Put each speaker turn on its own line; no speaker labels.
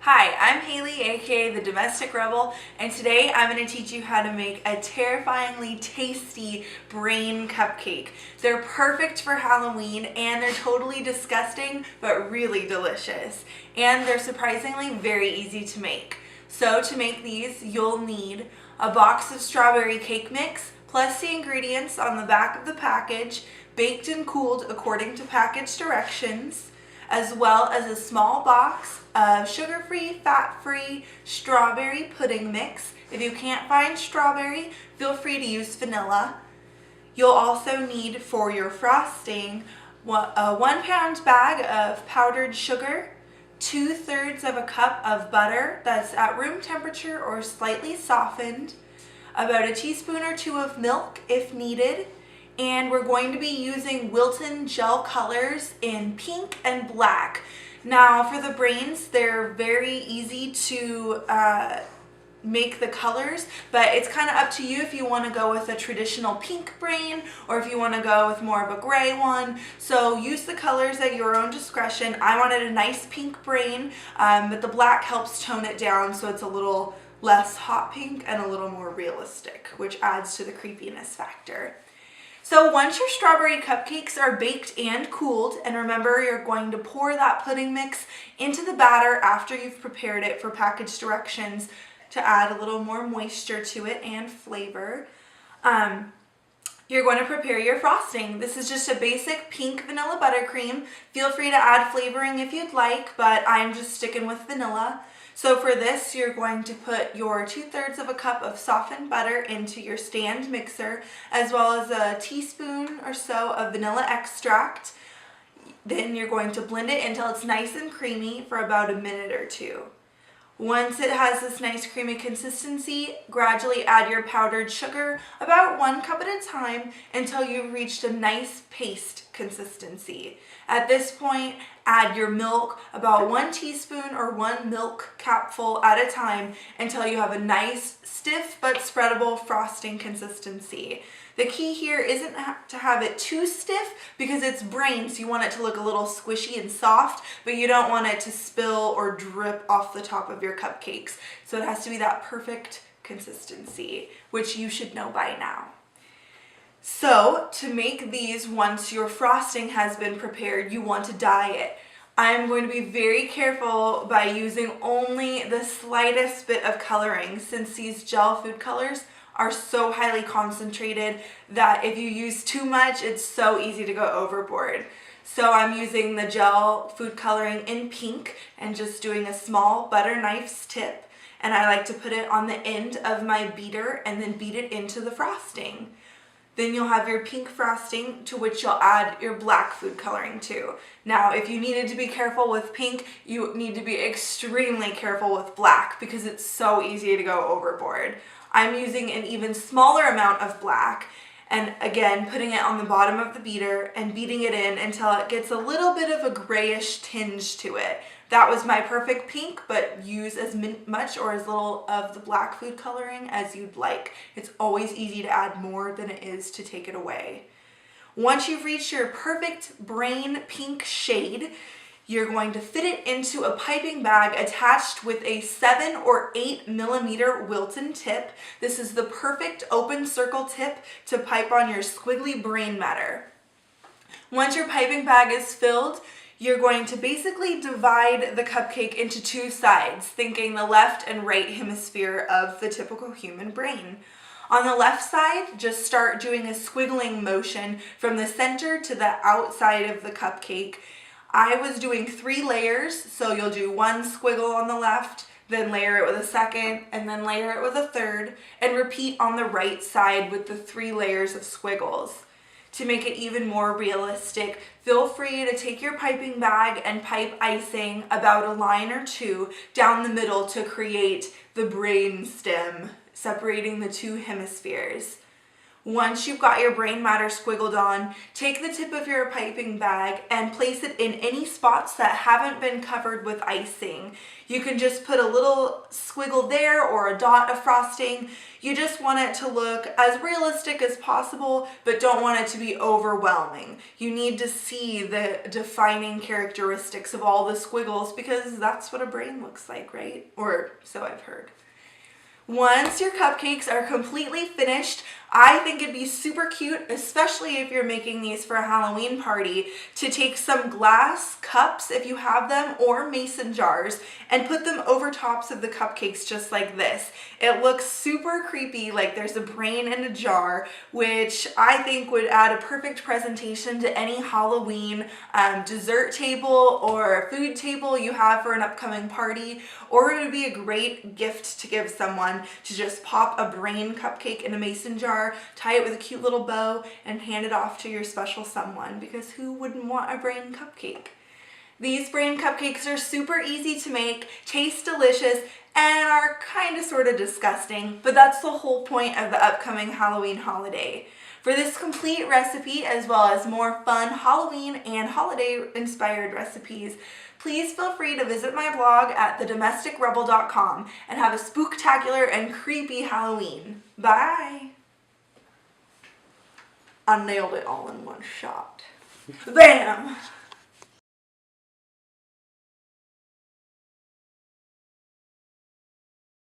Hi, I'm Haley, aka the Domestic Rebel, and today I'm going to teach you how to make a terrifyingly tasty brain cupcake. They're perfect for Halloween and they're totally disgusting but really delicious. And they're surprisingly very easy to make. So to make these, you'll need a box of strawberry cake mix plus the ingredients on the back of the package, baked and cooled according to package directions, as well as a small box of sugar-free, fat-free strawberry pudding mix. If you can't find strawberry, feel free to use vanilla. You'll also need for your frosting a 1 pound bag of powdered sugar, 2/3 of a cup of butter that's at room temperature or slightly softened, about a teaspoon or 2 of milk if needed, and we're going to be using Wilton gel colors in pink and black. Now for the brains, they're very easy to make the colors, but it's kind of up to you if you want to go with a traditional pink brain or if you want to go with more of a gray one. So use the colors at your own discretion. I wanted a nice pink brain, but the black helps tone it down so it's a little less hot pink and a little more realistic, which adds to the creepiness factor. So once your strawberry cupcakes are baked and cooled, and remember you're going to pour that pudding mix into the batter after you've prepared it for package directions to add a little more moisture to it and flavor. You're going to prepare your frosting. This is just a basic pink vanilla buttercream. Feel free to add flavoring if you'd like, but I'm just sticking with vanilla. So for this, you're going to put your 2/3 of a cup of softened butter into your stand mixer, as well as a teaspoon or so of vanilla extract. Then you're going to blend it until it's nice and creamy for about a minute or two. Once it has this nice creamy consistency, gradually add your powdered sugar, about 1 cup at a time, until you've reached a nice paste consistency. At this point, add your milk, about 1 teaspoon or 1 milk capful at a time, until you have a nice, stiff but spreadable frosting consistency. The key here isn't to have it too stiff because it's brains. You want it to look a little squishy and soft, but you don't want it to spill or drip off the top of your cupcakes. So it has to be that perfect consistency, which you should know by now. So to make these, once your frosting has been prepared, you want to dye it. I'm going to be very careful by using only the slightest bit of coloring, since these gel food colors are so highly concentrated that if you use too much, it's so easy to go overboard. So I'm using the gel food coloring in pink and just doing a small butter knife's tip, and I like to put it on the end of my beater and then beat it into the frosting. Then you'll have your pink frosting, to which you'll add your black food coloring too. Now, if you needed to be careful with pink, you need to be extremely careful with black because it's so easy to go overboard. I'm using an even smaller amount of black, and again, putting it on the bottom of the beater and beating it in until it gets a little bit of a grayish tinge to it. That was my perfect pink, but use as much or as little of the black food coloring as you'd like. It's always easy to add more than it is to take it away. Once you've reached your perfect brain pink shade, you're going to fit it into a piping bag attached with a 7 or 8 millimeter Wilton tip. This is the perfect open circle tip to pipe on your squiggly brain matter. Once your piping bag is filled, you're going to basically divide the cupcake into 2 sides, thinking the left and right hemisphere of the typical human brain. On the left side, just start doing a squiggling motion from the center to the outside of the cupcake. I was doing 3 layers, so you'll do 1 squiggle on the left, then layer it with a second, and then layer it with a third, and repeat on the right side with the 3 layers of squiggles. To make it even more realistic, feel free to take your piping bag and pipe icing about a line or 2 down the middle to create the brain stem, separating the 2 hemispheres. Once you've got your brain matter squiggled on, take the tip of your piping bag and place it in any spots that haven't been covered with icing. You can just put a little squiggle there or a dot of frosting. You just want it to look as realistic as possible, but don't want it to be overwhelming. You need to see the defining characteristics of all the squiggles because that's what a brain looks like, right? Or so I've heard. Once your cupcakes are completely finished, I think it'd be super cute, especially if you're making these for a Halloween party, to take some glass cups, if you have them, or mason jars, and put them over tops of the cupcakes just like this. It looks super creepy, like there's a brain in a jar, which I think would add a perfect presentation to any Halloween dessert table or food table you have for an upcoming party, or it would be a great gift to give someone to just pop a brain cupcake in a mason jar, tie it with a cute little bow, and hand it off to your special someone, because who wouldn't want a brain cupcake? These brain cupcakes are super easy to make, taste delicious, and are kind of sort of disgusting, but that's the whole point of the upcoming Halloween holiday. For this complete recipe, as well as more fun Halloween and holiday-inspired recipes, please feel free to visit my blog at thedomesticrebel.com and have a spooktacular and creepy Halloween. Bye! I nailed it all in one shot. Bam!